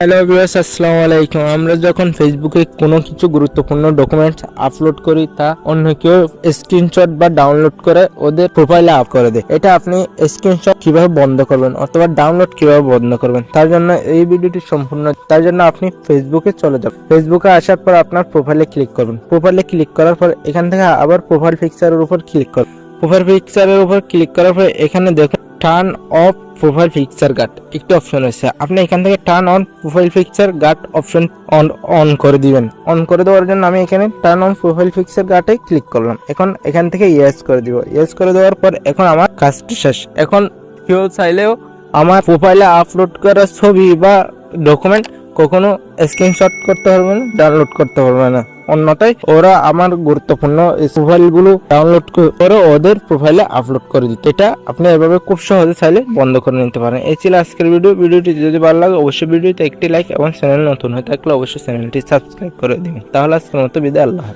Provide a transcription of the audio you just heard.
Hello viewers, আসসালামু আলাইকুম। আমরা যখন ফেসবুকে কোনো কিছু গুরুত্বপূর্ণ ডকুমেন্টস আপলোড করি, তা অন্য কেউ স্ক্রিনশট বা ডাউনলোড করে ওদের প্রোফাইলে আপ করে দেয়। এটা আপনি স্ক্রিনশট কিভাবে বন্ধ করবেন অথবা ডাউনলোড কিভাবে বন্ধ করবেন, তার জন্য এই ভিডিওটি সম্পূর্ণ। তার জন্য আপনি ফেসবুকে চলে যাবেন। ফেসবুকে আসার পর আপনার প্রোফাইলে ক্লিক করবেন। প্রোফাইলে ক্লিক করার পর এখান থেকে আবার প্রোফাইল পিকচারের উপর ক্লিক করবেন। প্রোফাইল পিকচারের উপর ক্লিক করার পর এখানে দেখুন turn off profile picture guard একটি অপশন আছে। আপনি এখান থেকে turn on profile picture guard option on করে দিবেন। অন করে দেওয়ার জন্য আমি এখানে টার্ন অন প্রোফাইল পিকচার গার্ডে ক্লিক করলাম। এখন এখান থেকে ইয়েস করে দিব। ইয়েস করে দেওয়ার পর এখন আমার কাজটি শেষ। এখন কেউ চাইলেও আমার প্রোফাইলে আপলোড করা ছবি বা ডকুমেন্ট কখনো স্ক্রিনশট করতে পারবে না, ডাউনলোড করতে পারবে না। অন্যথায় ওরা আমার গুরুত্বপূর্ণ প্রোফাইল গুলো ডাউনলোড করে ওদের প্রোফাইলে আপলোড করে দিতে। এটা আপনি এভাবে খুব সহজে চাইলে বন্ধ করে নিতে পারেন। এই ছিল আজকের ভিডিও। ভিডিওটি যদি ভালো লাগে অবশ্যই ভিডিওতে একটি লাইক এবং চ্যানেল নতুন হয়ে থাকলে অবশ্যই চ্যানেলটি সাবস্ক্রাইব করে দিবেন। তাহলে আজকের মতো বিদায়, আল্লাহ।